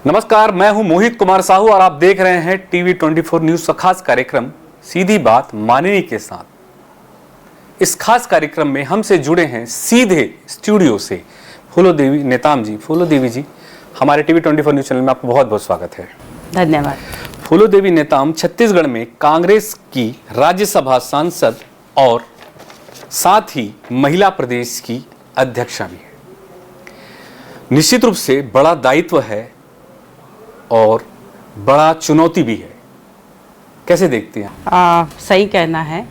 नमस्कार, मैं हूं मोहित कुमार साहू और आप देख रहे हैं टीवी 24 न्यूज का खास कार्यक्रम सीधी बात मानिनी के साथ। इस खास कार्यक्रम में हमसे जुड़े हैं सीधे स्टूडियो से फूलो देवी नेताम जी। फूलो देवी जी, हमारे टीवी 24 न्यूज चैनल में आपको बहुत बहुत स्वागत है। धन्यवाद। फूलो देवी नेताम छत्तीसगढ़ में कांग्रेस की राज्यसभा सांसद और साथ ही महिला प्रदेश की अध्यक्षा भी है। निश्चित रूप से बड़ा दायित्व है और बड़ा चुनौती भी है। कैसे देखते हैं? सही कहना है,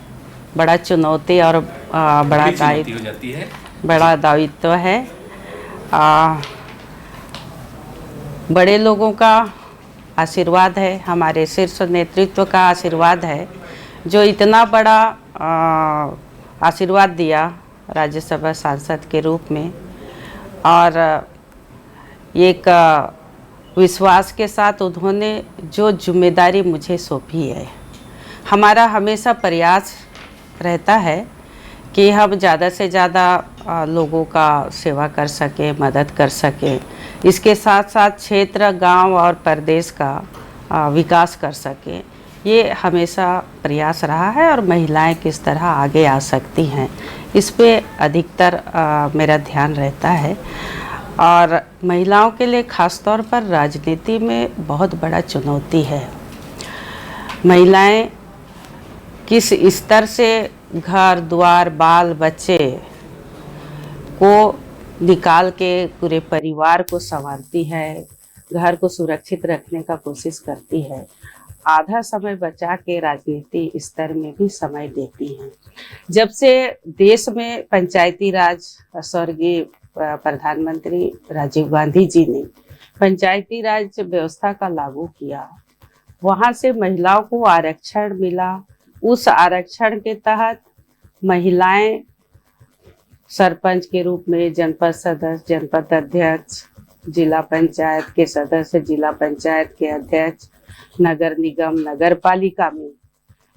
बड़ा चुनौती और बड़ा दायित्व हो जाती है। बड़ा दायित्व है। बड़े लोगों का आशीर्वाद है, हमारे शीर्ष नेतृत्व का आशीर्वाद है, जो इतना बड़ा आशीर्वाद दिया राज्यसभा सांसद के रूप में, और एक विश्वास के साथ उन्होंने जो जिम्मेदारी मुझे सौंपी है। हमारा हमेशा प्रयास रहता है कि हम ज़्यादा से ज़्यादा लोगों का सेवा कर सकें, मदद कर सकें। इसके साथ साथ क्षेत्र, गांव और प्रदेश का विकास कर सकें। ये हमेशा प्रयास रहा है और महिलाएं किस तरह आगे आ सकती हैं, इस पे अधिकतर मेरा ध्यान रहता है। और महिलाओं के लिए ख़ास तौर पर राजनीति में बहुत बड़ा चुनौती है। महिलाएं किस स्तर से घर द्वार, बाल बच्चे को निकाल के पूरे परिवार को संभालती है, घर को सुरक्षित रखने का कोशिश करती है, आधा समय बचा के राजनीति स्तर में भी समय देती हैं। जब से देश में पंचायती राज, स्वर्गीय प्रधानमंत्री राजीव गांधी जी ने पंचायती राज व्यवस्था का लागू किया, वहाँ से महिलाओं को आरक्षण मिला। उस आरक्षण के तहत महिलाएं सरपंच के रूप में, जनपद सदस्य, जनपद अध्यक्ष, जिला पंचायत के सदस्य, जिला पंचायत के अध्यक्ष, नगर निगम, नगर पालिका में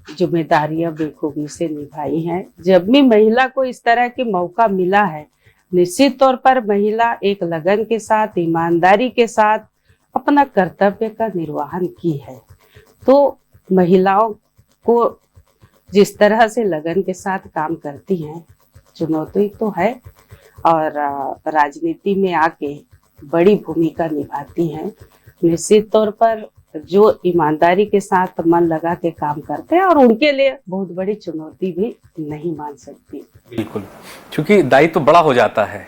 जिम्मेदारियां बखूबी से निभाई हैं। जब भी महिला को इस तरह के मौका मिला है, निश्चित तौर पर महिला एक लगन के साथ, ईमानदारी के साथ अपना कर्तव्य का निर्वहन की है। तो महिलाओं को जिस तरह से लगन के साथ काम करती हैं, चुनौती तो है, और राजनीति में आके बड़ी भूमिका निभाती हैं। निश्चित तौर पर जो ईमानदारी के साथ मन लगा के काम करते हैं, और उनके लिए बहुत बड़ी चुनौती भी नहीं मान सकती। बिल्कुल, क्योंकि दायित्व तो बड़ा हो जाता है।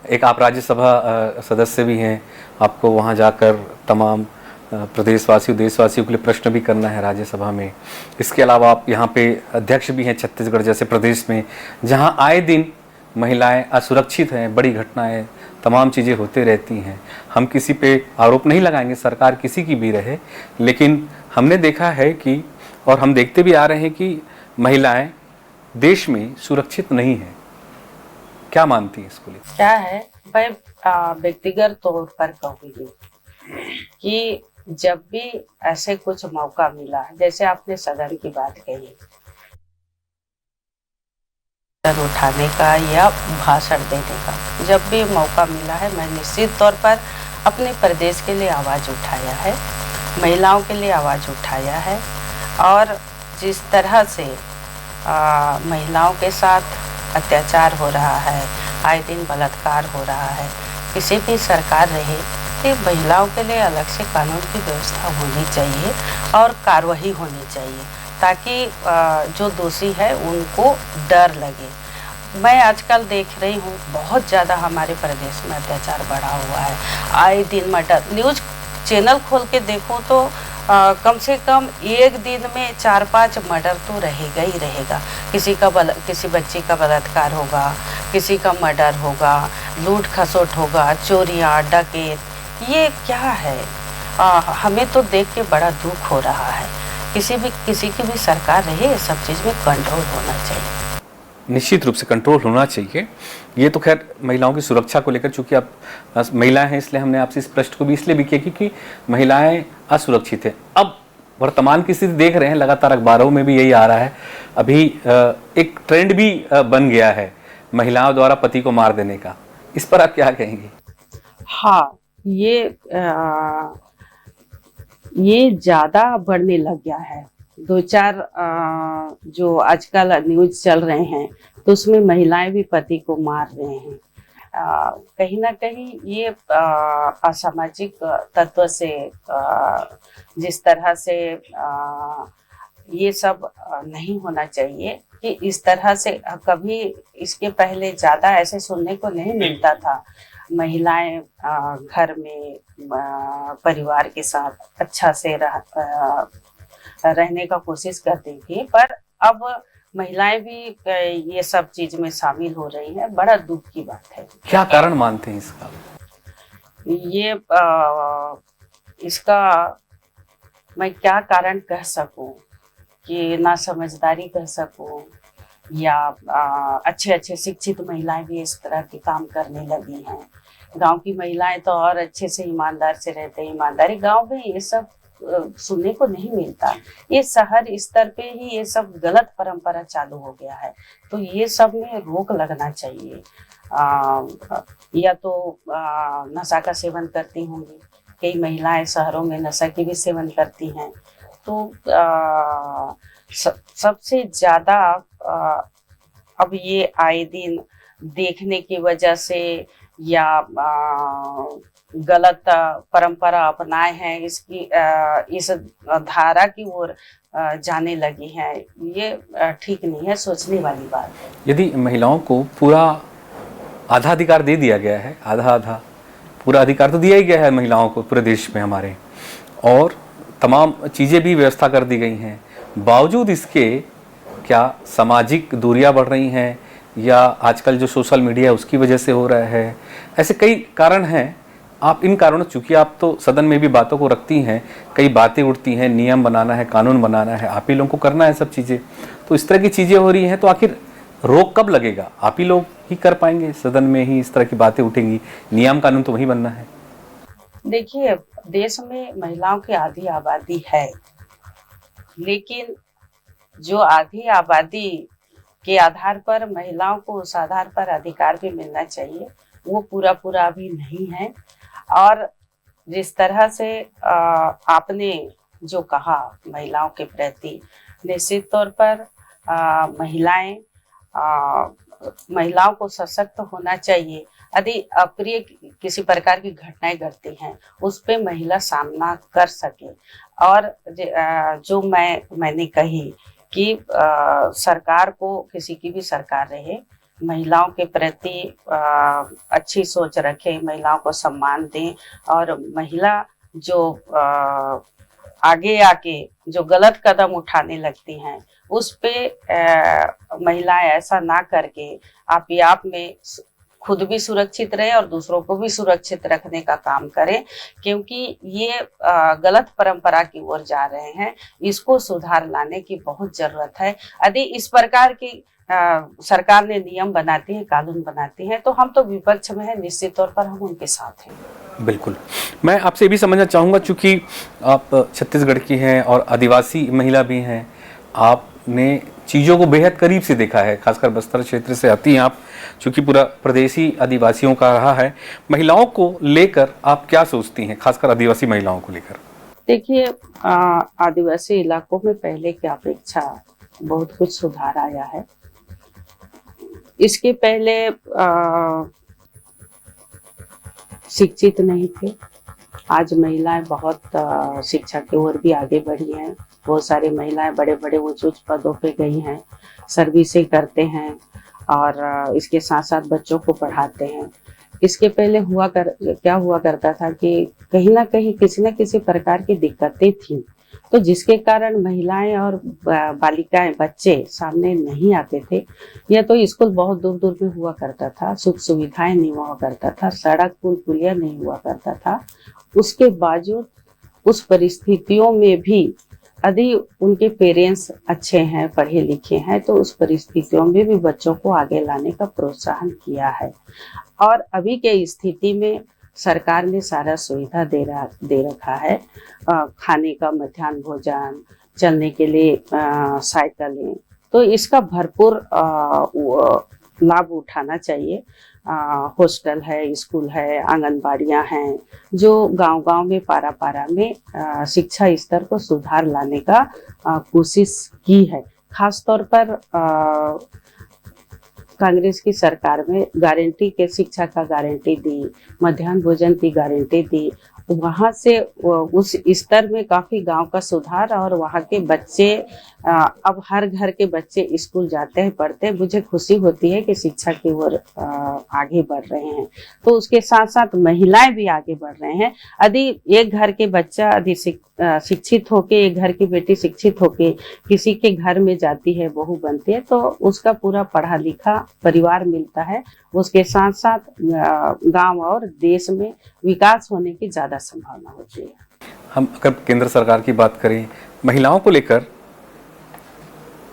एक आप राज्यसभा सदस्य भी हैं, आपको वहां जाकर तमाम प्रदेशवासियों, देशवासियों के लिए प्रश्न भी करना है राज्यसभा में। इसके अलावा आप यहाँ पे अध्यक्ष भी हैं छत्तीसगढ़ जैसे प्रदेश में, जहाँ आए दिन महिलाएं असुरक्षित हैं, बड़ी घटनाएं, तमाम चीज़ें होते रहती हैं। हम किसी पे आरोप नहीं लगाएंगे, सरकार किसी की भी रहे, लेकिन हमने देखा है कि, और हम देखते भी आ रहे हैं कि महिलाएं देश में सुरक्षित नहीं है। क्या मानती है इसको लेकर? क्या है, मैं व्यक्तिगत तौर पर कहूँगी कि जब भी ऐसे कुछ मौका मिला, जैसे आपने सदन की बात कही, उठाने का या भाषण देने का, जब भी मौका मिला है, मैं निश्चित तौर पर अपने प्रदेश के लिए आवाज़ उठाया है, महिलाओं के लिए आवाज़ उठाया है। और जिस तरह से महिलाओं के साथ अत्याचार हो रहा है, आए दिन बलात्कार हो रहा है, किसी भी सरकार रहे, तो महिलाओं के लिए अलग से कानून की व्यवस्था होनी चाहिए और कार्रवाई होनी चाहिए, ताकि जो दोषी है उनको डर लगे। मैं आजकल देख रही हूँ बहुत ज़्यादा हमारे प्रदेश में अत्याचार बढ़ा हुआ है, आए दिन मर्डर। न्यूज़ चैनल खोल के देखो तो कम से कम एक दिन में 4-5 मर्डर तो रहेगा ही रहेगा। किसी बच्ची का बलात्कार होगा, किसी का मर्डर होगा, लूट खसोट होगा, चोरियाँ, डकैत। ये क्या है? हमें तो देख के बड़ा दुख हो रहा है। किसी की भी सरकार रहे, ये सब चीज़ में कंट्रोल होना चाहिए। निश्चित रूप से कंट्रोल होना चाहिए। ये तो खैर महिलाओं की सुरक्षा को लेकर, चूंकि आप महिलाएं हैं इसलिए हमने आपसे इस प्रश्न को भी इसलिए भी किया क्योंकि महिलाएं असुरक्षित हैं। अब वर्तमान की स्थिति देख रहे हैं, लगातार अखबारों में भी यही आ रहा है। अभी एक ट्रेंड भी बन गया है महिलाओं द्वारा पति को मार देने का। इस पर आप क्या कहेंगे? हाँ, ये ये ज़्यादा बढ़ने लग गया है। दो चार जो आजकल न्यूज़ चल रहे हैं तो उसमें महिलाएं भी पति को मार रहे हैं। कहीं ना कहीं ये असामाजिक तत्व से जिस तरह से ये सब नहीं होना चाहिए कि इस तरह से कभी इसके पहले ज़्यादा ऐसे सुनने को नहीं मिलता था। महिलाएं घर में परिवार के साथ अच्छा से रहने का कोशिश करती थी, पर अब महिलाएं भी ये सब चीज में शामिल हो रही हैं। बड़ा दुख की बात है। क्या कारण मानते हैं इसका? ये इसका मैं क्या कारण कह सकूं कि ना समझदारी कह सकूं या अच्छे अच्छे शिक्षित महिलाएं भी इस तरह के काम करने लगी हैं। गांव की महिलाएं तो और अच्छे से ईमानदार से रहते हैं। ईमानदारी गांव में ये सब सुनने को नहीं मिलता। ये शहर स्तर पे ही ये सब गलत परंपरा चालू हो गया है। तो ये सब में रोक लगना चाहिए। या तो नशा का सेवन करती होंगी, कई महिलाएं शहरों में नशा की भी सेवन करती हैं। तो सबसे ज्यादा अब ये आए दिन देखने की वजह से या गलत परंपरा अपनाए हैं, इसकी इस धारा की ओर जाने लगी हैं। ये ठीक नहीं है, सोचने वाली बात है। यदि महिलाओं को पूरा आधा अधिकार दे दिया गया है, आधा आधा पूरा अधिकार तो दिया ही गया है महिलाओं को पूरे देश में हमारे, और तमाम चीज़ें भी व्यवस्था कर दी गई हैं, बावजूद इसके क्या सामाजिक दूरियां बढ़ रही हैं या आजकल जो सोशल मीडिया है उसकी वजह से हो रहा है? ऐसे कई कारण हैं। आप इन कारणों, चूंकि आप तो सदन में भी बातों को रखती हैं, कई बातें उठती हैं, नियम बनाना है, कानून बनाना है, आप ही लोगों को करना है सब चीज़ें। तो इस तरह की चीज़ें हो रही हैं, तो आखिर रोक कब लगेगा? आप ही लोग ही कर पाएंगे, सदन में ही इस तरह की बातें उठेंगी, नियम कानून तो वही बनना है। देखिए, देश में महिलाओं की आधी आबादी है, लेकिन जो आधी आबादी के आधार पर महिलाओं को उस आधार पर अधिकार भी मिलना चाहिए, वो पूरा पूरा अभी नहीं है। और जिस तरह से आपने जो कहा महिलाओं के प्रति, निश्चित तौर पर महिलाओं को सशक्त होना चाहिए। यदि अप्रिय किसी प्रकार की घटनाएं घटती हैं, उस पे महिला सामना कर सके। और जो मैंने कही कि सरकार को, किसी की भी सरकार रहे, महिलाओं के प्रति अच्छी सोच रखे, महिलाओं को सम्मान दें, और महिला जो आगे आके जो गलत कदम उठाने लगती हैं उस पे महिलाएं ऐसा ना करके आप में खुद भी सुरक्षित रहे और दूसरों को भी सुरक्षित रखने का काम करें, क्योंकि ये गलत परंपरा की ओर जा रहे हैं। इसको सुधार लाने की बहुत जरूरत है। यदि इस प्रकार की सरकार ने नियम बनाती है, कानून बनाती है, तो हम तो विपक्ष में हैं, निश्चित तौर पर हम उनके साथ हैं। बिल्कुल। मैं आपसे ये भी समझना चाहूँगा, चूँकि आप छत्तीसगढ़ की हैं और आदिवासी महिला भी हैं, आपने चीज़ों को बेहद करीब से देखा है, खासकर बस्तर क्षेत्र से आती हैं आप, चूँकि पूरा प्रदेश ही आदिवासियों का रहा है। महिलाओं को लेकर आप क्या सोचती हैं, खासकर आदिवासी महिलाओं को लेकर? देखिए, आदिवासी इलाकों में पहले की अपेक्षा बहुत कुछ सुधार आया है। इसके पहले शिक्षित नहीं थे, आज महिलाएं बहुत शिक्षा की ओर भी आगे बढ़ी हैं। बहुत सारी महिलाएं बड़े बड़े ऊंच पदों पे गई हैं, सर्विसें करते हैं और इसके साथ साथ बच्चों को पढ़ाते हैं। इसके पहले क्या हुआ करता था कि कहीं ना कहीं किसी न किसी प्रकार की दिक्कतें थी, तो जिसके कारण महिलाएं और बालिकाएं, बच्चे सामने नहीं आते थे। या तो स्कूल बहुत दूर दूर में हुआ करता था, सुख सुविधाएं नहीं हुआ करता था, सड़क पुल पुलिया नहीं हुआ करता था। उसके बावजूद उस परिस्थितियों में भी यदि उनके पेरेंट्स अच्छे हैं, पढ़े लिखे हैं, तो उस परिस्थितियों में भी बच्चों को आगे लाने का प्रोत्साहन किया है। और अभी के स्थिति में सरकार ने सारा सुविधा दे रखा है, खाने का मध्याह्न भोजन, चलने के लिए साइकिलें, तो इसका भरपूर लाभ उठाना चाहिए। हॉस्टल है, स्कूल है, आंगनबाड़ियाँ हैं, जो गांव-गांव में, पारा-पारा में शिक्षा स्तर को सुधार लाने का कोशिश की है। खास तौर पर कांग्रेस की सरकार में गारंटी के शिक्षा का गारंटी दी, मध्याह्न भोजन की गारंटी दी। वहाँ से उस स्तर में काफ़ी गांव का सुधार, और वहाँ के बच्चे अब हर घर के बच्चे स्कूल जाते हैं, पढ़ते हैं। मुझे खुशी होती है कि शिक्षा की ओर आगे बढ़ रहे हैं। तो उसके साथ साथ महिलाएं भी आगे बढ़ रहे हैं। यदि एक घर के बच्चा यदि शिक्षित होके, एक घर की बेटी शिक्षित होके किसी के घर में जाती है, बहू बनती है, तो उसका पूरा पढ़ा लिखा परिवार मिलता है। उसके साथ साथ गांव और देश में विकास होने की ज़्यादा संभावना होती है। हम अगर केंद्र सरकार की बात करें, महिलाओं को लेकर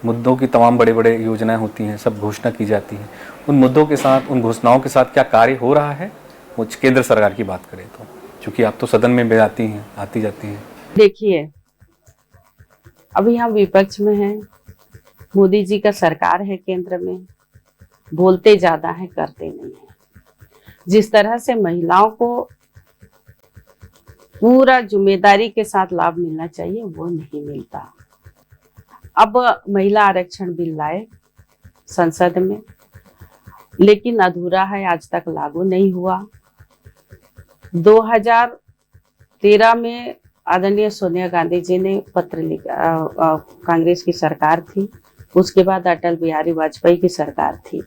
मुद्दों की तमाम बड़े बड़े योजनाएं होती हैं, सब घोषणा की जाती है। उन मुद्दों के साथ, उन घोषणाओं के साथ क्या कार्य हो रहा है? वो केंद्र सरकार की बात करें तो, क्योंकि आप तो सदन में भी आती जाती हैं। देखिए, अभी हम विपक्ष में हैं, मोदी जी का सरकार है केंद्र में, बोलते ज़्यादा है, करते नहीं है। जिस तरह से महिलाओं को पूरा जिम्मेदारी के साथ लाभ मिलना चाहिए, वो नहीं मिलता। अब महिला आरक्षण बिल लाए संसद में, लेकिन अधूरा है, आज तक लागू नहीं हुआ। 2013 में आदरणीय सोनिया गांधी जी ने पत्र लिखा, कांग्रेस की सरकार थी, उसके बाद अटल बिहारी वाजपेयी की सरकार थी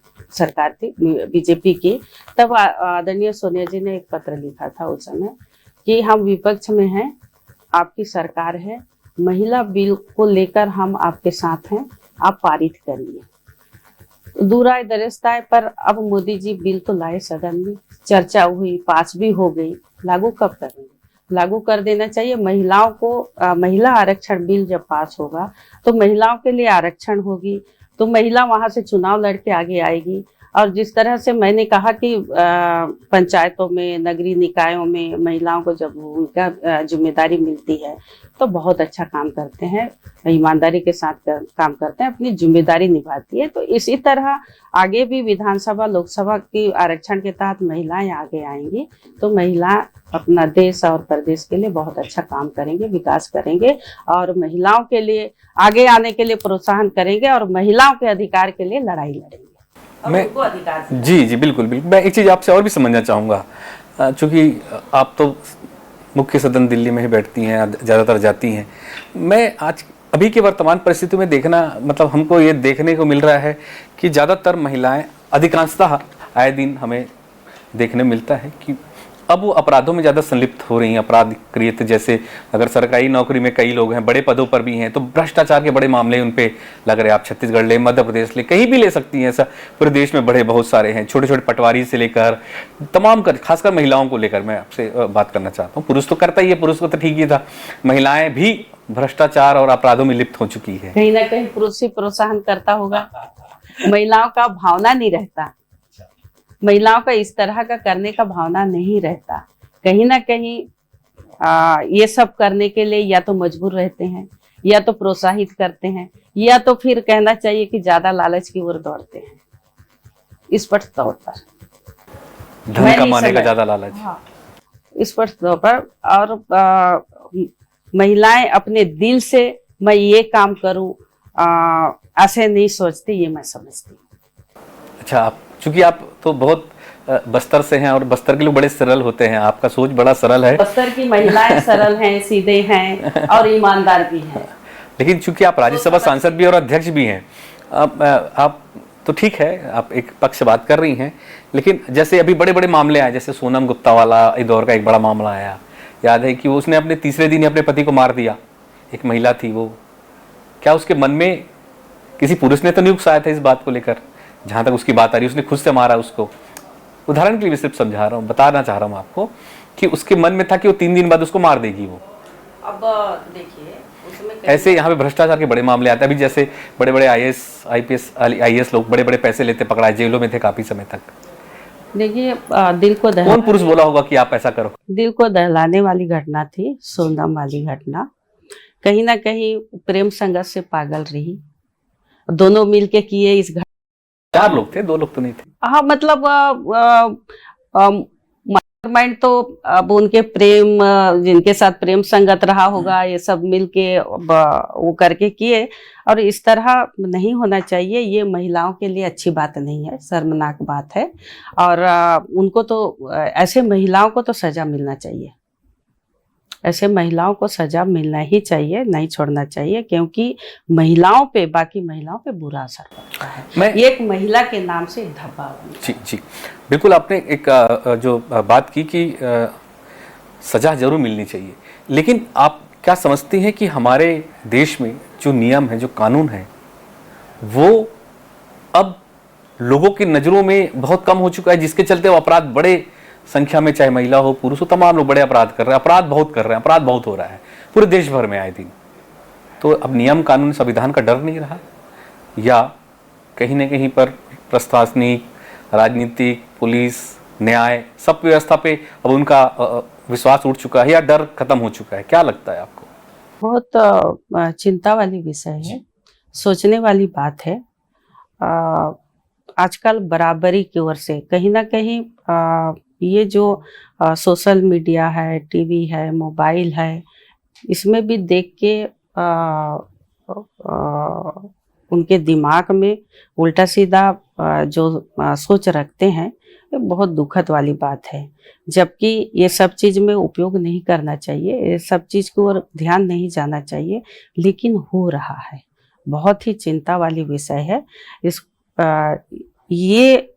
बीजेपी की। तब आदरणीय सोनिया जी ने एक पत्र लिखा था उस समय कि हम विपक्ष में हैं, आपकी सरकार है, महिला बिल को लेकर हम आपके साथ हैं, आप पारित करिए। दूरा दरस्ता है, पर अब मोदी जी बिल तो लाए, सदन में चर्चा हुई, पास भी हो गई, लागू कब करेंगे? लागू कर देना चाहिए। महिलाओं को महिला आरक्षण बिल जब पास होगा तो महिलाओं के लिए आरक्षण होगी, तो महिला वहां से चुनाव लड़के आगे आएगी। और जिस तरह से मैंने कहा कि पंचायतों में, नगरीय निकायों में महिलाओं को जब उनका जिम्मेदारी मिलती है तो बहुत अच्छा काम करते हैं, ईमानदारी के साथ काम करते हैं, अपनी जिम्मेदारी निभाती है। तो इसी तरह आगे भी विधानसभा, लोकसभा की आरक्षण के तहत महिलाएं आगे आएंगी, तो महिला अपना देश और प्रदेश के लिए बहुत अच्छा काम करेंगे, विकास करेंगे, और महिलाओं के लिए आगे आने के लिए प्रोत्साहन करेंगे, और महिलाओं के अधिकार के लिए लड़ाई लड़ेंगे। मैं जी बिल्कुल। मैं एक चीज़ आपसे और भी समझना चाहूँगा, चूँकि आप तो मुख्य सदन दिल्ली में ही बैठती हैं, ज़्यादातर जाती हैं। मैं आज अभी के वर्तमान परिस्थिति में देखना, मतलब हमको ये देखने को मिल रहा है कि ज़्यादातर महिलाएं, अधिकांशतः आए दिन हमें देखने मिलता है कि अब वो अपराधों में ज़्यादा संलिप्त हो रही हैं। अपराध क्रिएट, जैसे अगर सरकारी नौकरी में कई लोग हैं, बड़े पदों पर भी हैं, तो भ्रष्टाचार के बड़े मामले उन पे लग रहे हैं। आप छत्तीसगढ़ ले, मध्य प्रदेश ले, कहीं भी ले सकती हैं, ऐसा पूरे देश में बड़े बहुत सारे हैं। छोटे छोटे पटवारी से लेकर तमाम खासकर महिलाओं को लेकर मैं आपसे बात करना चाहता हूँ। पुरुष तो करता ही है, पुरुष को तो ठीक ही था, महिलाएं भी भ्रष्टाचार और अपराधों में लिप्त हो चुकी है। कहीं ना कहीं पुरुष ही प्रोत्साहन करता होगा, महिलाओं का भावना नहीं रहता, महिलाओं का इस तरह का करने का भावना नहीं रहता। कहीं ना कहीं ये सब करने के लिए या तो मजबूर रहते हैं, या तो प्रोत्साहित करते हैं, या तो फिर कहना चाहिए कि ज्यादा लालच की ओर दौड़ते हैं। स्पष्ट तौर पर धन कमाने का ज्यादा लालच। हाँ, स्पष्ट तौर पर। और महिलाएं अपने दिल से मैं ये काम करूं ऐसे नहीं सोचती, ये मैं समझती हूँ। अच्छा, आप चूंकि आप तो बहुत बस्तर से हैं, और बस्तर के लोग बड़े सरल होते हैं, आपका सोच बड़ा सरल है। बस्तर की महिलाएं सरल हैं, सीधे हैं और ईमानदार भी हैं। लेकिन चूंकि आप राज्यसभा सांसद भी और अध्यक्ष भी हैं, आप तो ठीक है, आप एक पक्ष से बात कर रही हैं, लेकिन जैसे अभी बड़े बड़े मामले आए, जैसे सोनम गुप्ता वाला इंदौर का एक बड़ा मामला आया, याद है कि वो उसने अपने तीसरे दिन ही अपने पति को मार दिया। एक महिला थी वो, क्या उसके मन में किसी पुरुष ने तो नहीं उकसाया था इस बात को लेकर? जहां तक उसकी बात आ रही है, उसने खुद से मारा उसको। उदाहरण के लिए सिर्फ समझा रहा हूँ, बताना चाह रहा हूँ आपको कि उसके मन में था कि वो 3 दिन बाद उसको मार देगी वो। अब देखिए, उसमें ऐसे यहाँ पे भ्रष्टाचार के बड़े मामले आते हैं। अभी जैसे बड़े बड़े IAS लोग बड़े बड़े पैसे लेते पकड़ाए, जेलों में थे काफी समय तक। देखिए, दिल को कौन पुरुष बोला होगा कि आप ऐसा करो? दिल को दहलाने वाली घटना थी, सोनम वाली घटना। कहीं ना कहीं प्रेम संघर्ष से पागल रही, दोनों मिलके किए इस 4 लोग थे, 2 लोग तो नहीं थे। हाँ मतलब माइंड तो अब उनके प्रेम जिनके साथ प्रेम संगत रहा होगा ये सब मिलके वो करके किए। और इस तरह नहीं होना चाहिए, ये महिलाओं के लिए अच्छी बात नहीं है, शर्मनाक बात है। और उनको तो ऐसे महिलाओं को तो सजा मिलना चाहिए, ऐसे महिलाओं को सजा मिलना ही चाहिए, नहीं छोड़ना चाहिए, क्योंकि महिलाओं पे, बाकी महिलाओं पे बुरा असर पड़ता है। मैं एक महिला के नाम से एक धब्बा बनता है। जी जी, बिल्कुल आपने एक जो बात की कि सजा जरूर मिलनी चाहिए, लेकिन आप क्या समझती हैं कि हमारे देश में जो नियम है, जो कानून है, वो अब लोगों की नज़रों में बहुत कम हो चुका है, जिसके चलते वो अपराध बड़े संख्या में, चाहे महिला हो पुरुष हो, तमाम लोग बड़े अपराध कर रहे हैं, अपराध बहुत कर रहे हैं, अपराध बहुत हो रहा है पूरे देश भर में आए दिन। तो अब नियम कानून संविधान का डर नहीं रहा, या कहीं न कहीं पर प्रशासनिक, राजनीतिक, पुलिस, न्याय, सब व्यवस्था पे अब उनका विश्वास उठ चुका है, या डर खत्म हो चुका है? क्या लगता है आपको? बहुत चिंता वाली विषय है, सोचने वाली बात है। आजकल बराबरी की ओर से कहीं ना कहीं ये जो सोशल मीडिया है, टीवी है, मोबाइल है, इसमें भी देख के उनके दिमाग में उल्टा सीधा जो सोच रखते हैं, ये बहुत दुखद वाली बात है। जबकि ये सब चीज़ में उपयोग नहीं करना चाहिए, ये सब चीज़ की ओर ध्यान नहीं जाना चाहिए, लेकिन हो रहा है। बहुत ही चिंता वाली विषय है। इस ये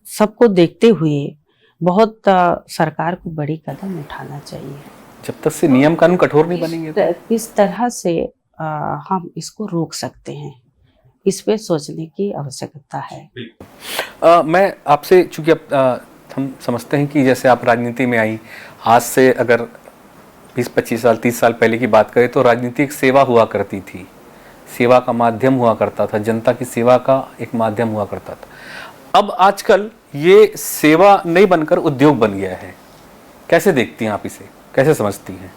सबको देखते हुए बहुत सरकार को बड़ी कदम उठाना चाहिए। जब तक से नियम कानून कठोर नहीं बनेंगे तो? किस तरह से हम इसको रोक सकते हैं, इस पे सोचने की आवश्यकता है। मैं आपसे, चूंकि अब हम समझते हैं कि जैसे आप राजनीति में आई, आज से अगर 20-25 साल, 30 साल पहले की बात करें तो राजनीति एक सेवा हुआ करती थी, सेवा का माध्यम हुआ करता था, जनता की सेवा का एक माध्यम हुआ करता था। अब आजकल ये सेवा नहीं बनकर उद्योग बन गया है। कैसे देखती हैं आप इसे, कैसे समझती हैं?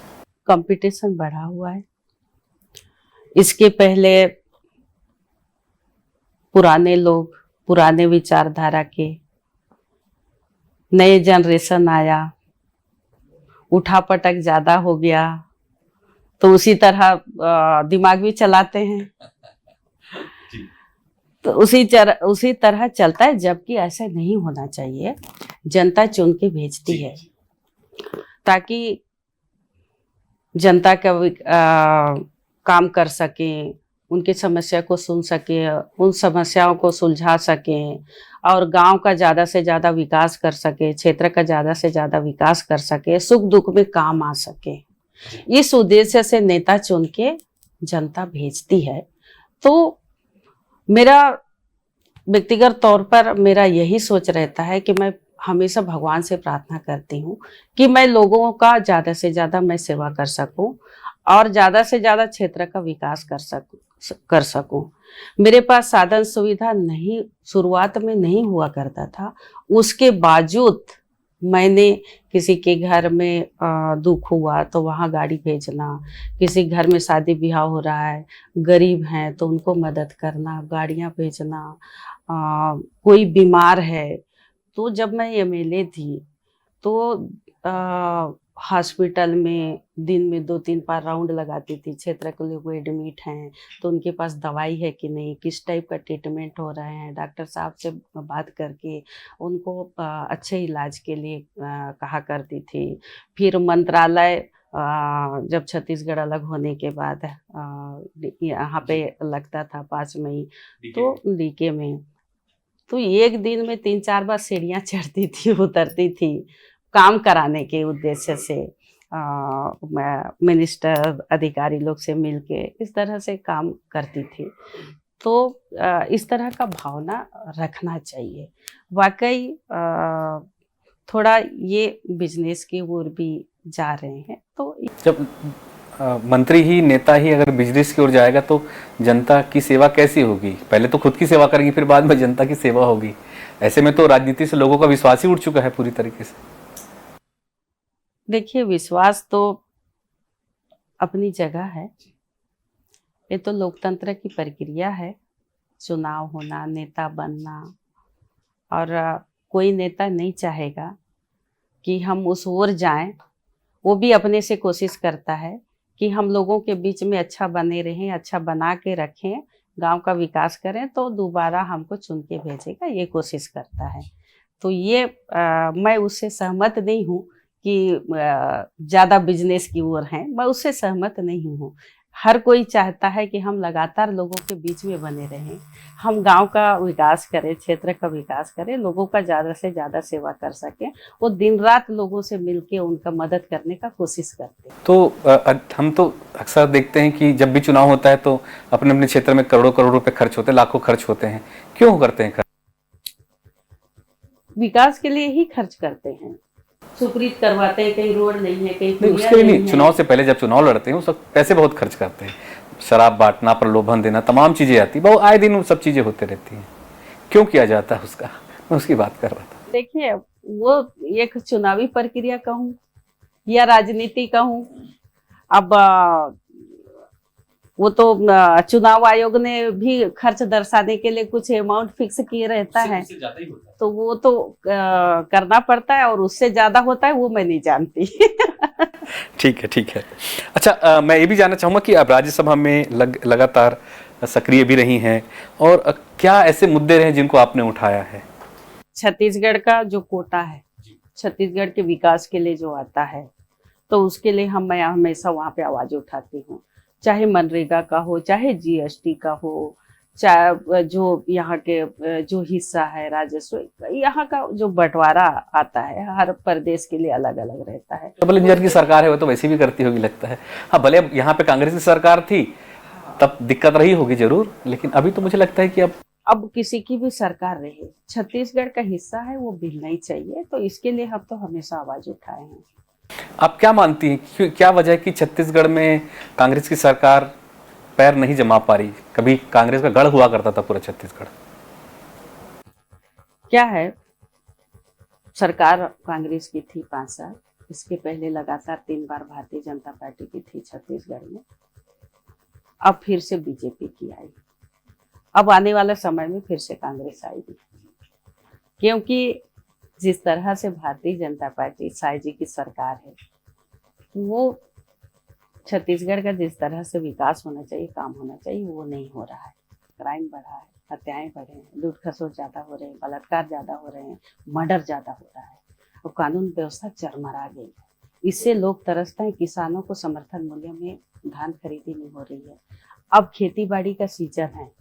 कंपटीशन बढ़ा हुआ है। इसके पहले पुराने लोग, पुराने विचारधारा के, नए जनरेशन आया, उठापटक ज्यादा हो गया, तो उसी तरह दिमाग भी चलाते हैं, तो उसी तरह चलता है। जबकि ऐसा नहीं होना चाहिए। जनता चुन के भेजती है ताकि जनता का काम कर सकें, उनकी समस्या को सुन सके, उन समस्याओं को सुलझा सकें, और गांव का ज़्यादा से ज़्यादा विकास कर सके, क्षेत्र का ज़्यादा से ज़्यादा विकास कर सके, सुख दुख में काम आ सके। इस उद्देश्य से नेता चुन के जनता भेजती है। तो मेरा व्यक्तिगत तौर पर मेरा यही सोच रहता है कि मैं हमेशा भगवान से प्रार्थना करती हूँ कि मैं लोगों का ज़्यादा से ज़्यादा मैं सेवा कर सकूँ और ज़्यादा से ज़्यादा क्षेत्र का विकास कर सकूँ। मेरे पास साधन सुविधा नहीं, शुरुआत में नहीं हुआ करता था, उसके बावजूद मैंने किसी के घर में दुख हुआ तो वहाँ गाड़ी भेजना, किसी घर में शादी ब्याह हो रहा है, गरीब हैं तो उनको मदद करना, गाड़ियाँ भेजना, कोई बीमार है तो जब मैं एमएलए थी तो हॉस्पिटल में दिन में 2-3 बार राउंड लगाती थी। क्षेत्र के लोग एडमिट हैं तो उनके पास दवाई है कि नहीं, किस टाइप का ट्रीटमेंट हो रहे हैं, डॉक्टर साहब से बात करके उनको अच्छे इलाज के लिए कहा करती थी। फिर मंत्रालय जब छत्तीसगढ़ अलग होने के बाद यहाँ पे लगता था 5 मई, तो लीके में तो एक दिन में 3-4 बार सीढ़ियाँ चढ़ती थी, उतरती थी, काम कराने के उद्देश्य से। मैं मिनिस्टर अधिकारी लोग से मिलके इस तरह से काम करती थी। तो इस तरह का भावना रखना चाहिए। वाकई थोड़ा ये बिजनेस की ओर भी जा रहे हैं। तो जब मंत्री ही, नेता ही अगर बिजनेस की ओर जाएगा तो जनता की सेवा कैसी होगी? पहले तो खुद की सेवा करेंगे, फिर बाद में जनता की सेवा होगी। ऐसे में तो राजनीति से लोगों का विश्वास ही उठ चुका है पूरी तरीके से। देखिए, विश्वास तो अपनी जगह है, ये तो लोकतंत्र की प्रक्रिया है। चुनाव होना, नेता बनना, और कोई नेता नहीं चाहेगा कि हम उस ओर जाएं। वो भी अपने से कोशिश करता है कि हम लोगों के बीच में अच्छा बने रहें, अच्छा बना के रखें, गांव का विकास करें, तो दोबारा हमको चुन के भेजेगा, ये कोशिश करता है। तो ये मैं उससे सहमत नहीं हूँ कि ज़्यादा बिजनेस की ओर हैं, मैं उससे सहमत नहीं हूँ। हर कोई चाहता है कि हम लगातार लोगों के बीच में बने रहें, हम गांव का विकास करें, क्षेत्र का विकास करें, लोगों का ज़्यादा से ज़्यादा सेवा कर सकें। वो दिन रात लोगों से मिलके उनका मदद करने का कोशिश करते हैं। तो हम तो अक्सर देखते हैं कि जब भी चुनाव होता है तो अपने अपने क्षेत्र में करोड़ों करोड़ रुपए खर्च होते हैं, लाखों खर्च होते हैं। क्यों करते हैं खर्च? विकास के लिए ही खर्च करते हैं, सुप्रीत करवाते हैं, कहीं रोड नहीं है, कहीं नहीं, पुलिया उसके लिए नहीं नहीं, है। चुनाव से पहले जब चुनाव लड़ते हैं उस वक्त पैसे बहुत खर्च करते हैं, शराब बांटना, प्रलोभन देना, तमाम चीजें आती, बहुत आए दिन वो सब चीजें होते रहती हैं। क्यों किया जाता है उसका, मैं उसकी बात कर रहा था। देखिए, वो एक चुनावी प्रक्रिया कहूँ या राजनीति कहूँ, अब वो तो चुनाव आयोग ने भी खर्च दर्शाने के लिए कुछ अमाउंट फिक्स किए रहता है, तो वो तो करना पड़ता है, और उससे ज्यादा होता है वो मैं नहीं जानती। ठीक है, ठीक है। अच्छा, मैं ये भी जानना चाहूंगा कि आप राज्यसभा में लगातार सक्रिय भी रही हैं, और क्या ऐसे मुद्दे रहे जिनको आपने उठाया है? छत्तीसगढ़ का जो कोटा है, छत्तीसगढ़ के विकास के लिए जो आता है, तो उसके लिए मैं हमेशा वहाँ पे आवाज उठाती हूँ। चाहे मनरेगा का हो, चाहे जीएसटी का हो, चाहे जो यहाँ के जो हिस्सा है राजस्व, यहाँ का जो बंटवारा आता है, हर प्रदेश के लिए अलग अलग रहता है। डबल इंजन की सरकार है, वो तो वैसे भी करती होगी लगता है। हाँ, भले अब यहाँ पे कांग्रेस की सरकार थी तब दिक्कत रही होगी जरूर, लेकिन अभी तो मुझे लगता है कि अब किसी की भी सरकार रहे, छत्तीसगढ़ का हिस्सा है, वो मिलना ही चाहिए, तो इसके लिए हम तो हमेशा आवाज उठाए हैं। आप क्या मानती हैं, क्या वजह है कि छत्तीसगढ़ में कांग्रेस की सरकार पैर नहीं जमा पा रही? कभी कांग्रेस का गढ़ हुआ करता था पूरा छत्तीसगढ़। क्या है, सरकार कांग्रेस की थी 5 साल, इसके पहले लगातार 3 बार भारतीय जनता पार्टी की थी छत्तीसगढ़ में, अब फिर से बीजेपी की आई, अब आने वाले समय में फिर से कांग्रेस आएगी, क्योंकि जिस तरह से भारतीय जनता पार्टी साई जी की सरकार है, वो छत्तीसगढ़ का जिस तरह से विकास होना चाहिए, काम होना चाहिए, वो नहीं हो रहा है। क्राइम बढ़ा है, हत्याएं बढ़े हैं, लूट खसोट ज्यादा हो रहे हैं, बलात्कार ज्यादा हो रहे हैं, मर्डर ज्यादा हो रहा है, और कानून व्यवस्था चरमरा गई है। इससे लोग तरसते हैं, किसानों को समर्थन मूल्य में धान खरीदी नहीं हो रही है। अब खेती बाड़ी का सीजन है,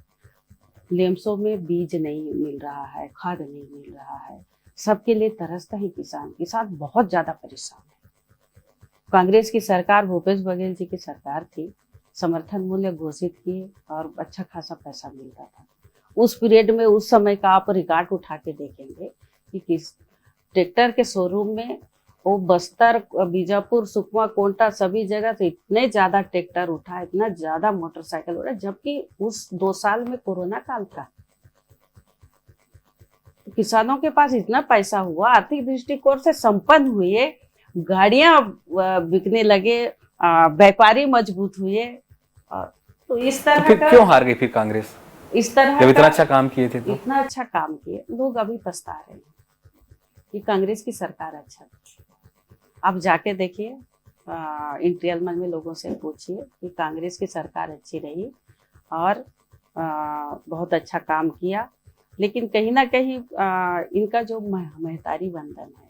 लेम्सों में बीज नहीं मिल रहा है, खाद नहीं मिल रहा है, सबके लिए तरसता है किसान, किसान बहुत ज्यादा परेशान है। कांग्रेस की सरकार, भूपेश बघेल जी की सरकार थी, समर्थन मूल्य घोषित किए और अच्छा खासा पैसा मिलता था। उस पीरियड में, उस समय का आप रिकॉर्ड उठा के देखेंगे कि किस ट्रैक्टर के शोरूम में, वो बस्तर, बीजापुर, सुकमा, कोंटा, सभी जगह से इतने ज्यादा ट्रैक्टर उठा, इतना ज्यादा मोटरसाइकिल उठा, जबकि उस 2 साल में कोरोना काल था। तो किसानों के पास इतना पैसा हुआ, आर्थिक दृष्टिकोण से संपन्न हुए, गाड़ियां बिकने लगे, व्यापारी मजबूत हुए, तो इस तो तरह फिर का, क्यों हार गई फिर कांग्रेस, इस तरह जब इतना का अच्छा काम किए थे तो? इतना अच्छा काम किए, लोग अभी पछता रहे हैं कि कांग्रेस की सरकार अच्छा थी। आप जाके देखिए, इंटीरियर में लोगों से पूछिए कि कांग्रेस की सरकार अच्छी रही और बहुत अच्छा काम किया, लेकिन कहीं ना कहीं इनका जो महतारी बंधन है,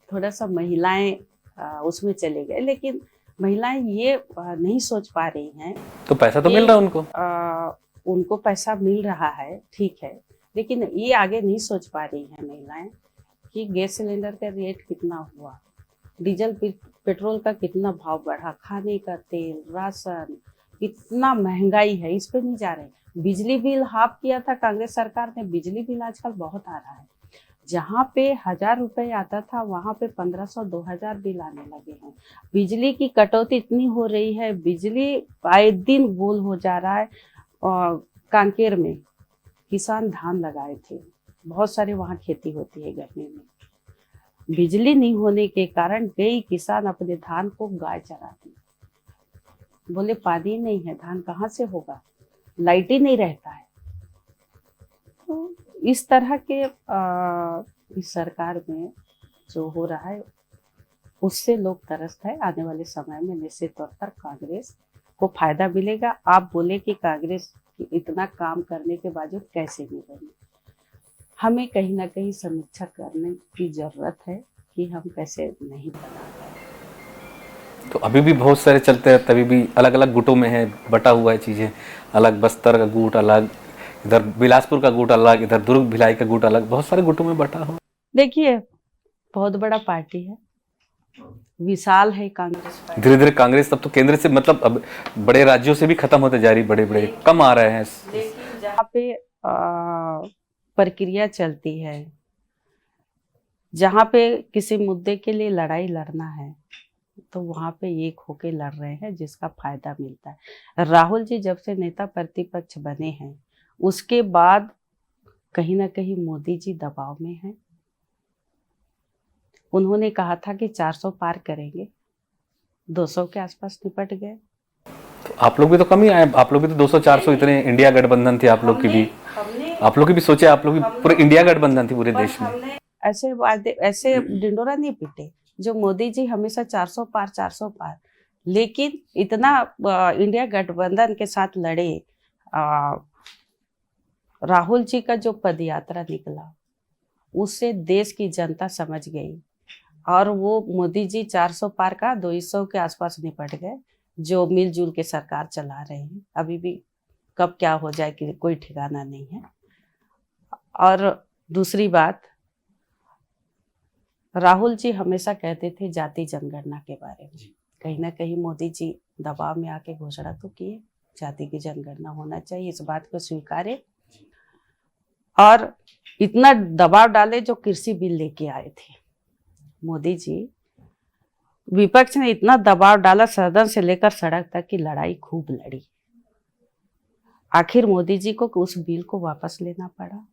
थोड़ा सा महिलाएं उसमें चले गए, लेकिन महिलाएं ये नहीं सोच पा रही हैं। तो पैसा तो मिल रहा है उनको, उनको पैसा मिल रहा है, ठीक है, लेकिन ये आगे नहीं सोच पा रही हैं महिलाएं कि गैस सिलेंडर का रेट कितना हुआ, डीजल पेट्रोल का कितना भाव बढ़ा, खाने का तेल, राशन, कितना महंगाई है, इस पे नहीं जा रहे। बिजली बिल हाफ किया था कांग्रेस सरकार ने, बिजली बिल आजकल बहुत आ रहा है, जहाँ पे 1000 रुपए आता था वहाँ पे 1500-2000 बिल आने लगे हैं। बिजली की कटौती इतनी हो रही है, बिजली आए दिन गोल हो जा रहा है। और कांकेर में किसान धान लगाए थे, बहुत सारे वहाँ खेती होती है गर्मी में, बिजली नहीं होने के कारण कई किसान अपने धान को गाय चराते, बोले पानी नहीं है, धान कहाँ से होगा, लाइट ही नहीं रहता है, तो इस तरह के इस सरकार में जो हो रहा है उससे लोग तरसते हैं। आने वाले समय में निश्चित तौर पर कांग्रेस को फायदा मिलेगा। आप बोले कि कांग्रेस इतना काम करने के बावजूद कैसे नहीं बनी, हमें कहीं ना कहीं समीक्षा करने की जरूरत है कि हम कैसे नहीं बना पाए। तो अभी भी बहुत सारे चलते हैं, तभी भी अलग अलग गुटों में है, बटा हुआ है चीज़ें। अलग बस्तर का गुट अलग, इधर बिलासपुर का गुट अलग, इधर दुर्ग भिलाई का गुट अलग, बहुत सारे गुटों में बटा हो। देखिए, बहुत बड़ा पार्टी है, विशाल है कांग्रेस पार्टी। धीरे धीरे कांग्रेस तब तो केंद्र से, मतलब अब बड़े राज्यों से भी खत्म होते जा रही, बड़े बड़े कम आ रहे हैं। लेकिन जहाँ पे प्रक्रिया चलती है, जहाँ पे किसी मुद्दे के लिए लड़ाई लड़ना है, तो वहाँ पे एक होके लड़ रहे हैं जिसका फायदा मिलता है। राहुल जी जब से नेता प्रतिपक्ष बने हैं उसके बाद कहीं ना कहीं मोदी जी दबाव में हैं। उन्होंने कहा था कि 400 पार करेंगे, 200 के आसपास निपट गए। तो आप लोग भी तो कम ही आए, आप लोग भी तो 200-400 इतने इंडिया गठबंधन थी आप लोग की भी। आप लोग की भी सोचे, आप लोग भी पूरे इंडिया गठबंधन थी पूरे देश में। ऐसे ऐसे डिंडोरा नहीं पीटे जो मोदी जी हमेशा 400 पार 400 पार, लेकिन इतना इंडिया गठबंधन के साथ लड़े। राहुल जी का जो पदयात्रा निकला उससे देश की जनता समझ गई, और वो मोदी जी 400 पार का 200 के आसपास निपट गए, जो मिलजुल के सरकार चला रहे हैं। अभी भी कब क्या हो जाए कि कोई ठिकाना नहीं है। और दूसरी बात, राहुल जी हमेशा कहते थे जाति जनगणना के बारे में, कहीं ना कहीं मोदी जी दबाव में आके घोषणा तो किए जाति की जनगणना होना चाहिए, इस बात को स्वीकारे और इतना दबाव डाले जो कृषि बिल लेके आए थे मोदी जी। विपक्ष ने इतना दबाव डाला, सदन से लेकर सड़क तक की लड़ाई खूब लड़ी, आखिर मोदी जी को उस बिल को वापस लेना पड़ा।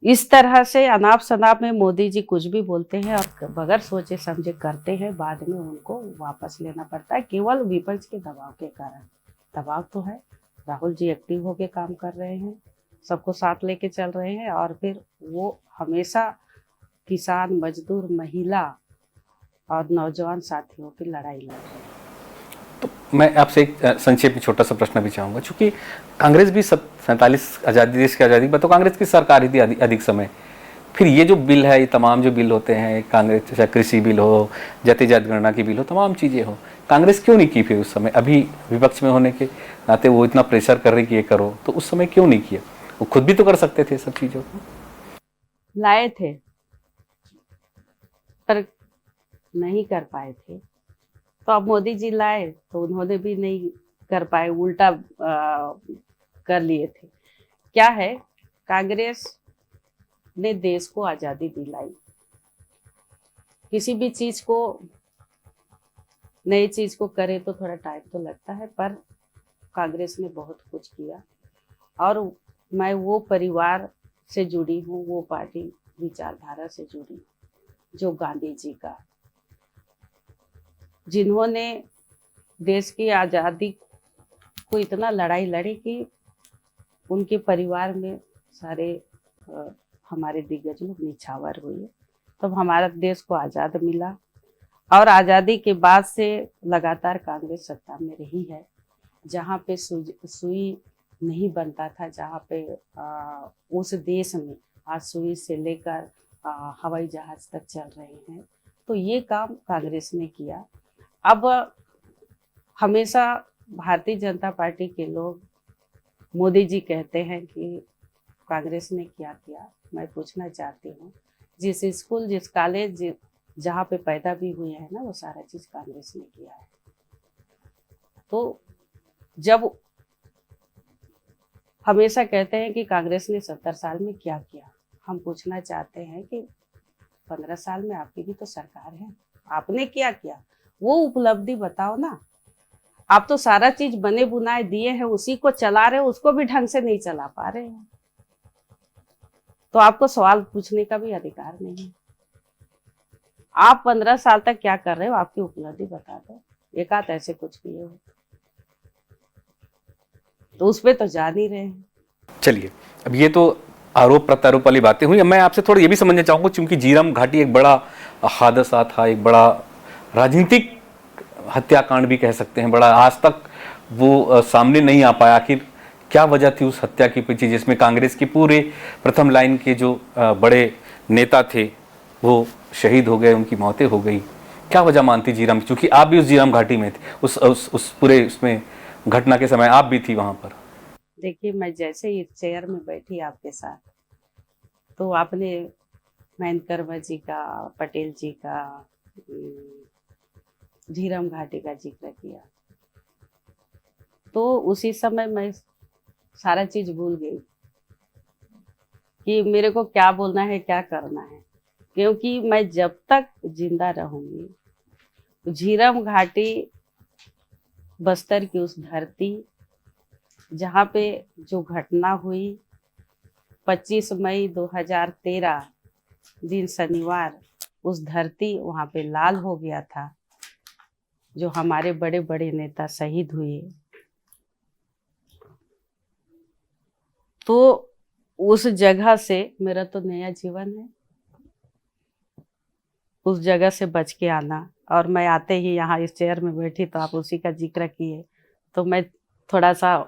इस तरह से अनाप शनाप में मोदी जी कुछ भी बोलते हैं और बगैर सोचे समझे करते हैं, बाद में उनको वापस लेना पड़ता है केवल विपक्ष के दबाव के कारण। दबाव तो है, राहुल जी एक्टिव होके काम कर रहे हैं, सबको साथ लेके चल रहे हैं, और फिर वो हमेशा किसान, मजदूर, महिला और नौजवान साथियों की लड़ाई लड़ रहे हैं। तो मैं आपसे एक संक्षेप में छोटा सा प्रश्न भी चाहूँगा, चूँकि कांग्रेस भी 47 आज़ादी, देश की आज़ादी पर तो कांग्रेस की सरकार ही थी अधिक समय। फिर ये जो बिल है, ये तमाम जो बिल होते हैं, कांग्रेस चाहे कृषि बिल हो, जाति जनगणना की बिल हो, तमाम चीज़ें हो, कांग्रेस क्यों नहीं की फिर उस समय? अभी विपक्ष में होने के नाते वो इतना प्रेशर कर रही कि ये करो, तो उस समय क्यों नहीं किया? वो खुद भी तो कर सकते थे सब चीज़ों को। लाए थे पर नहीं कर पाए थे, तो अब मोदी जी लाए तो उन्होंने भी नहीं कर पाए, उल्टा कर लिए थे। क्या है, कांग्रेस ने देश को आजादी दिलाई। किसी भी चीज को, नई चीज को करे तो थोड़ा टाइम तो लगता है, पर कांग्रेस ने बहुत कुछ किया। और मैं वो परिवार से जुड़ी हूँ, वो पार्टी विचारधारा से जुड़ी हूँ जो गांधी जी का, जिन्होंने देश की आज़ादी को इतना लड़ाई लड़ी कि उनके परिवार में सारे हमारे दिग्गज लोग निछावर हुए, तब हमारा देश को आज़ाद मिला। और आज़ादी के बाद से लगातार कांग्रेस सत्ता में रही है। जहाँ पे सुई नहीं बनता था, जहाँ पे उस देश में आज सुई से लेकर हवाई जहाज तक चल रहे हैं, तो ये काम कांग्रेस ने किया। अब हमेशा भारतीय जनता पार्टी के लोग मोदी जी कहते हैं कि कांग्रेस ने क्या किया। मैं पूछना चाहती हूँ, जिस स्कूल, जिस कॉलेज, जहाँ पे पैदा भी हुए हैं ना, वो सारा चीज़ कांग्रेस ने किया है। तो जब हमेशा कहते हैं कि कांग्रेस ने 70 साल में क्या किया, हम पूछना चाहते हैं कि 15 साल में आपकी भी तो सरकार है, आपने क्या किया, वो उपलब्धि बताओ ना। आप तो सारा चीज बने बुनाए दिए हैं, उसी को चला रहे हो, उसको भी ढंग से नहीं चला पा रहे हैं, तो आपको सवाल पूछने का भी अधिकार नहीं है। आप 15 साल तक क्या कर रहे हो, आपकी उपलब्धि बता दो, एक आध ऐसे कुछ किए हो तो उस पर तो जा नहीं रहे हैं। चलिए, अब ये तो आरोप प्रत्यारोप वाली बातें हुई। अब मैं आपसे थोड़ा ये भी समझना चाहूँगा, क्योंकि झीरम घाटी एक बड़ा हादसा था, एक बड़ा राजनीतिक हत्याकांड भी कह सकते हैं, बड़ा आज तक वो सामने नहीं आ पाया। आखिर क्या वजह थी उस हत्या के पीछे, जिसमें कांग्रेस के पूरे प्रथम लाइन के जो बड़े नेता थे वो शहीद हो गए, उनकी मौतें हो गई। क्या वजह मानती झीरम, क्योंकि आप भी उस झीरम घाटी में थे, उस पूरे उसमें घटना के समय आप भी थी वहां पर। देखिए, मैं जैसे ही चेयर में बैठी आपके साथ, तो आपने महेंद्र कर्मा जी का, पटेल जी का, झीरम घाटी का जिक्र किया, तो उसी समय मैं सारा चीज भूल गई कि मेरे को क्या बोलना है, क्या करना है। क्योंकि मैं जब तक जिंदा रहूंगी, झीरम घाटी बस्तर की उस धरती जहाँ पे जो घटना हुई 25 मई 2013 दिन शनिवार, उस धरती वहाँ पे लाल हो गया था, जो हमारे बड़े बड़े नेता शहीद हुए, तो उस जगह से मेरा तो नया जीवन है। उस जगह से बच के आना, और मैं आते ही यहाँ इस चेयर में बैठी तो आप उसी का जिक्र किए, तो मैं थोड़ा सा,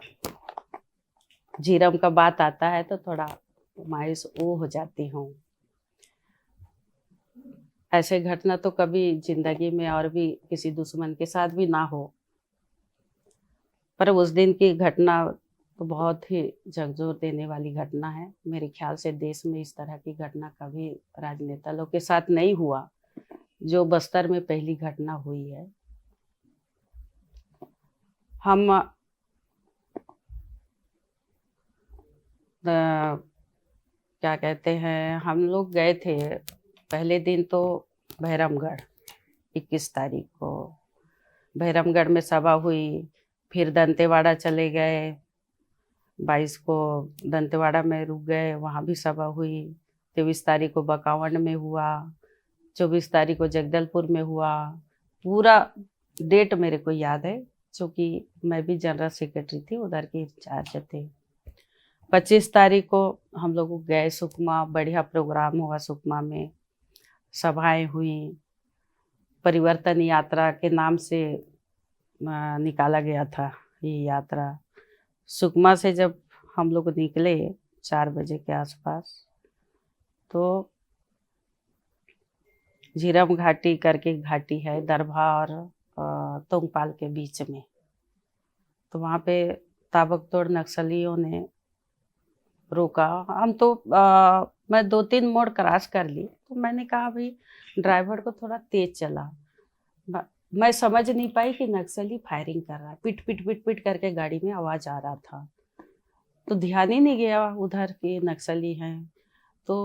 झीरम का बात आता है तो थोड़ा मायूस वो हो जाती हूँ। ऐसे घटना तो कभी जिंदगी में और भी किसी दुश्मन के साथ भी ना हो, पर उस दिन की घटना तो बहुत ही झकझोर देने वाली घटना है। मेरे ख्याल से देश में इस तरह की घटना कभी राजनेता लोग के साथ नहीं हुआ, जो बस्तर में पहली घटना हुई है। हम क्या कहते हैं, हम लोग गए थे पहले दिन तो भैरमगढ़, 21 तारीख को भैरमगढ़ में सभा हुई। फिर दंतेवाड़ा चले गए, 22 को दंतेवाड़ा में रुक गए, वहाँ भी सभा हुई। 23 तारीख को बकावंड में हुआ, 24 तारीख को जगदलपुर में हुआ। पूरा डेट मेरे को याद है, क्योंकि मैं भी जनरल सेक्रेटरी थी, उधर के इंचार्ज थे। 25 तारीख को हम लोग गए सुकमा, बढ़िया प्रोग्राम हुआ सुकमा में, सभाएं हुई। परिवर्तन यात्रा के नाम से निकाला गया था ये यात्रा। सुकमा से जब हम लोग निकले 4 बजे के आसपास, तो झीरम घाटी करके घाटी है दरभा और तोंगपाल के बीच में, तो वहाँ पे ताबकतोड़ नक्सलियों ने रोका। हम तो मैं 2-3 मोड़ क्रॉस कर ली, तो मैंने कहा भाई ड्राइवर को थोड़ा तेज चला। मैं समझ नहीं पाई कि नक्सली फायरिंग कर रहा है, पिट पिट पिट पिट करके गाड़ी में आवाज आ रहा था, तो ध्यान ही नहीं गया उधर के नक्सली हैं। तो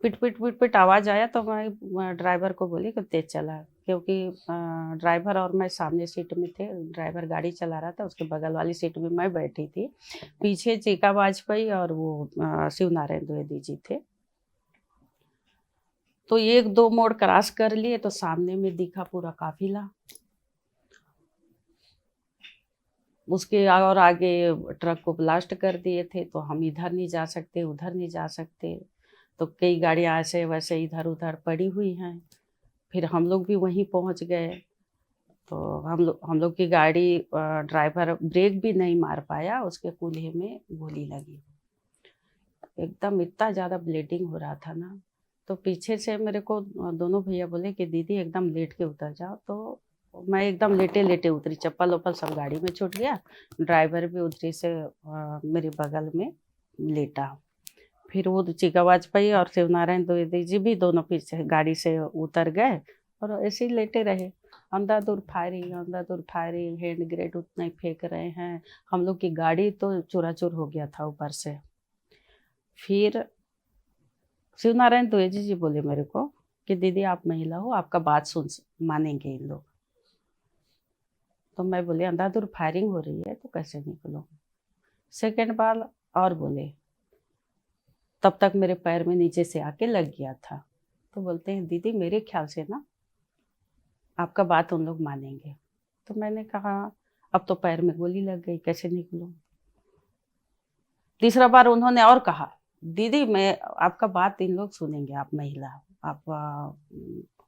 पिट पिट पिट पिट आवाज आया, तो मैं ड्राइवर को बोली कि तेज चला, क्योंकि ड्राइवर और मैं सामने सीट में थे, ड्राइवर गाड़ी चला रहा था, उसके बगल वाली सीट में मैं बैठी थी, पीछे चीका वाजपेयी और वो शिव नारायण द्विवेदी जी थे। तो 1-2 मोड़ क्रॉस कर लिए तो सामने में दिखा पूरा काफिला, उसके और आगे ट्रक को ब्लास्ट कर दिए थे, तो हम इधर नहीं जा सकते, उधर नहीं जा सकते, तो कई गाड़ियाँ ऐसे वैसे इधर उधर पड़ी हुई हैं। फिर हम लोग भी वहीं पहुंच गए, तो हम लोग की गाड़ी, ड्राइवर ब्रेक भी नहीं मार पाया, उसके कूल्हे में गोली लगी। एकदम इतना ज़्यादा ब्लीडिंग हो रहा था ना, तो पीछे से मेरे को दोनों भैया बोले कि दीदी एकदम लेट के उतर जाओ, तो मैं एकदम लेटे लेटे उतरी, चप्पल वप्पल सब गाड़ी में छूट गया, ड्राइवर भी उतरी से मेरे बगल में लेटा। फिर वो चीका वाजपेयी और शिवनारायण द्विवेदी जी भी दोनों पीछे गाड़ी से उतर गए और ऐसे ही लेटे रहे। अंधाधुंध फायरिंग, हैंड ग्रेनेड उतना ही फेंक रहे हैं, हम लोग की गाड़ी तो चूराचूर हो गया था ऊपर से। फिर शिवनारायण द्विवेदी जी बोले मेरे को कि दीदी आप महिला हो, आपका बात सुन मानेंगे इन लोग। तो मैं बोले अंधाधुंध फायरिंग हो रही है तो कैसे निकलो। सेकेंड बार और बोले, तब तक मेरे पैर में नीचे से आके लग गया था। तो बोलते हैं दीदी मेरे ख्याल से ना आपका बात उन लोग मानेंगे। तो मैंने कहा अब तो पैर में गोली लग गई, कैसे निकलूं। तीसरा बार उन्होंने और कहा, दीदी मैं आपका बात इन लोग सुनेंगे, आप महिला हो, आप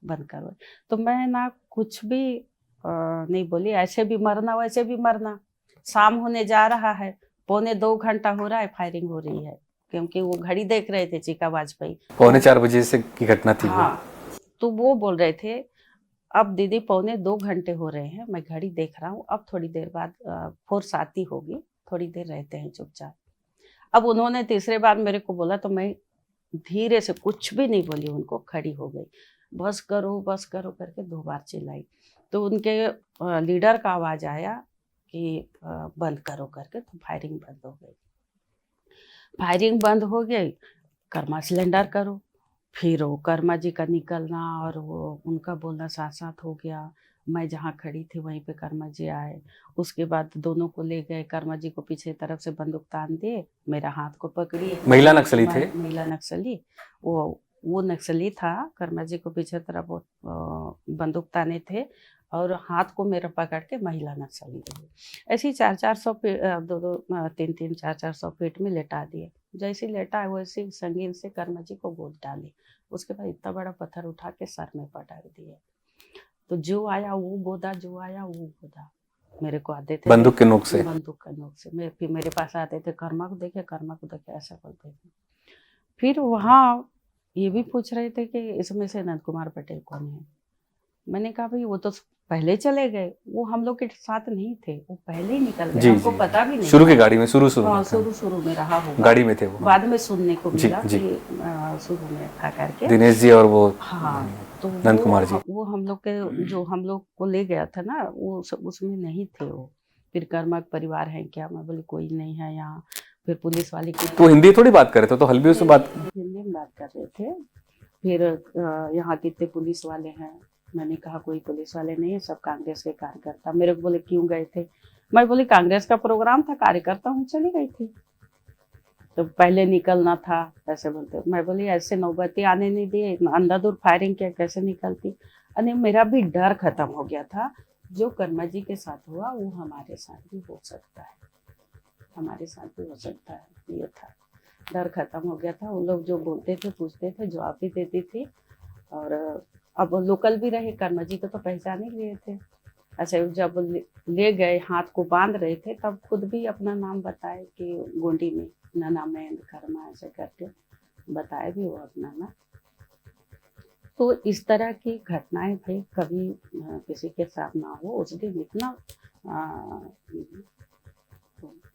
बंद करो। तो मैं ना कुछ भी नहीं बोली, ऐसे भी मरना वैसे भी मरना, शाम होने जा रहा है, 1.25 घंटा हो रहा है, फायरिंग हो रही है, क्योंकि वो घड़ी देख रहे थे चीका वाजपेयी। 4:45 से की घटना थी वो। हाँ, तो वो बोल रहे थे अब दीदी 1.25 घंटे हो रहे हैं, मैं घड़ी देख रहा हूँ, अब थोड़ी देर बाद फोर्स आती होगी, थोड़ी देर रहते हैं चुपचाप। अब उन्होंने तीसरे बार मेरे को बोला तो मैं धीरे से कुछ भी नहीं बोली, उनको खड़ी हो गई, बस करो करके 2 बार चिल्लाई। तो उनके लीडर का आवाज आया कि बंद करो करके, तो फायरिंग बंद हो गई। फायरिंग बंद हो गई, कर्मा सिलेंडर करो। फिर वो कर्मा जी का निकलना और वो उनका बोलना साथ साथ हो गया। मैं जहाँ खड़ी थी वहीं पे कर्मा जी आए, उसके बाद दोनों को ले गए, कर्मा जी को पीछे तरफ से बंदूक तान दिए, मेरा हाथ को पकड़ी। महिला नक्सली थे? महिला नक्सली, वो नक्सली था, कर्मा जी को पीछे तरफ बंदूक ताने थे और हाथ को मेरा पकड़ के महिला नक्सली रही। ऐसे ही 400-400 फीट, 2-3-3, 400-400 फीट में लेटा दिए। जैसे लेटा है वैसे संगीन से कर्मा जी को गोद डाली, उसके बाद इतना बड़ा पत्थर उठा के सर में पटक दिए। तो जो आया वो गोदा, जो आया वो गोदा। मेरे को आते थे बंदूक के नोक से? बंदूक के नोक से। फिर मेरे पास आते थे, कर्मा को देखे, कर्मा को देखे, ऐसा बोलते थे। फिर वहाँ ये भी पूछ रहे थे कि इसमें से नंद कुमार पटेल कौन है। मैंने कहा भाई वो तो पहले चले गए, वो हम लोग के साथ नहीं थे, वो पहले ही निकल गए, हमको पता भी नहीं। शुरू की गाड़ी में, शुरू में रहा होगा, गाड़ी में थे वो। बाद में सुनने को मिला कि शुरू में था करके दिनेश जी और वो हाँ, तो नंद कुमार जी, वो हम लोग के जो हम लोग को ले गया था ना, वो उसमें नहीं थे वो। फिर कर्मा परिवार है क्या, मैं बोली कोई नहीं है यहाँ। फिर पुलिस वाले की, तो हिंदी थोड़ी बात कर रहे थे, तो हल्बी से बात, हिंदी में बात कर रहे थे। फिर यहाँ कितने पुलिस वाले हैं, मैंने कहा कोई पुलिस वाले नहीं है, सब कांग्रेस के कार्यकर्ता। मेरे को बोले क्यों गए थे, मैं बोली कांग्रेस का प्रोग्राम था, कार्यकर्ता हूँ, चली गई थी, तो पहले निकलना था, ऐसे बोलते। मैं बोली ऐसे नौबती आने नहीं दिए, अंधाधुंध फायरिंग किया, कैसे निकलती। अरे मेरा भी डर खत्म हो गया था, जो कर्मा जी के साथ हुआ वो हमारे साथ भी हो सकता है, हमारे साथ भी हो सकता है, ये था डर खत्म हो गया था। वो लोग जो बोलते थे, पूछते थे, जवाब भी देती थी। और अब लोकल भी रहे, कर्मा जी को तो पहचान ही लिए थे। अच्छा, जब ले गए, हाथ को बांध रहे थे, तब खुद भी अपना नाम बताए कि गोंडी में अपना नाम है कर्मा, ऐसे करके बताए भी वो अपना नाम। तो इस तरह की घटनाएं भाई कभी किसी के साथ ना हो। उस दिन इतना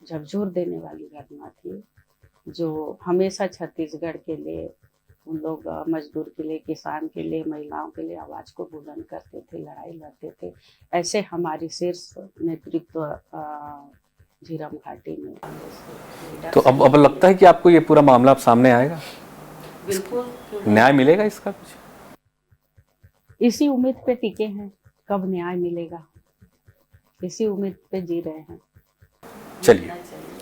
झकझोर देने वाली घटना थी, जो हमेशा छत्तीसगढ़ के लिए, उन लोग मजदूर के लिए, किसान के लिए, महिलाओं के लिए आवाज को बुलंद करते थे, लड़ाई लड़ते थे। ऐसे हमारी शीर्ष नेतृत्व झीरम घाटी में। तो अब लगता है कि आपको ये पूरा मामला अब सामने आएगा? बिल्कुल, न्याय मिलेगा इसका कुछ? इसी उम्मीद पे टिके हैं, कब न्याय मिलेगा, इसी उम्मीद पे जी रहे हैं। चलिए,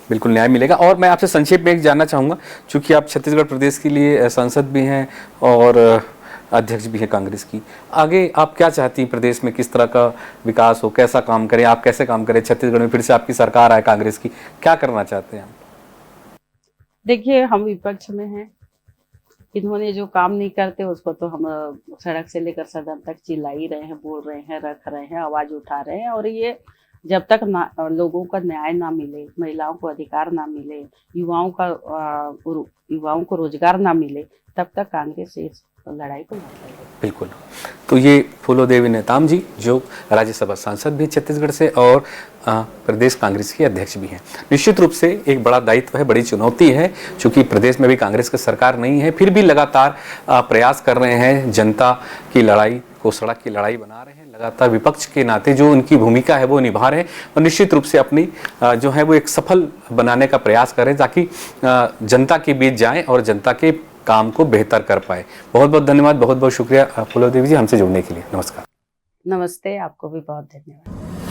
बिल्कुल न्याय मिलेगा। और मैं आपसे संक्षेप में एक जानना चाहूँगा, चूँकि आप छत्तीसगढ़ प्रदेश के लिए सांसद भी हैं और अध्यक्ष भी हैं कांग्रेस की, आगे आप क्या चाहती हैं प्रदेश में, किस तरह का विकास हो, कैसा काम करें, आप कैसे काम करें छत्तीसगढ़ में, फिर से आपकी सरकार आए कांग्रेस की, क्या करना चाहते हैं आप? देखिए, हम विपक्ष में हैं, इन्होंने जो काम नहीं करते उसको तो हम सड़क से लेकर सदन तक चिल्ला ही रहे हैं, बोल रहे हैं, रख रहे हैं, आवाज उठा रहे हैं। और ये जब तक लोगों का न्याय ना मिले, महिलाओं को अधिकार ना मिले, युवाओं को रोजगार ना मिले, तब तक कांग्रेस इस लड़ाई को लड़ेगी। बिल्कुल। तो ये फूलोदेवी नेताम जी, जो राज्यसभा सांसद भी छत्तीसगढ़ से और प्रदेश कांग्रेस के अध्यक्ष भी हैं। निश्चित रूप से एक बड़ा दायित्व है, बड़ी चुनौती है, क्योंकि प्रदेश में भी कांग्रेस की सरकार नहीं है, फिर भी लगातार प्रयास कर रहे हैं, जनता की लड़ाई को सड़क की लड़ाई बना रहे हैं, लगातार विपक्ष के नाते जो उनकी भूमिका है वो निभा रहे हैं और निश्चित रूप से अपनी जो है वो एक सफल बनाने का प्रयास करें, ताकि जनता के बीच जाएं और जनता के काम को बेहतर कर पाए। बहुत बहुत धन्यवाद, बहुत बहुत शुक्रिया फूलोदेवी जी हमसे जुड़ने के लिए। नमस्कार। नमस्ते, आपको भी बहुत धन्यवाद।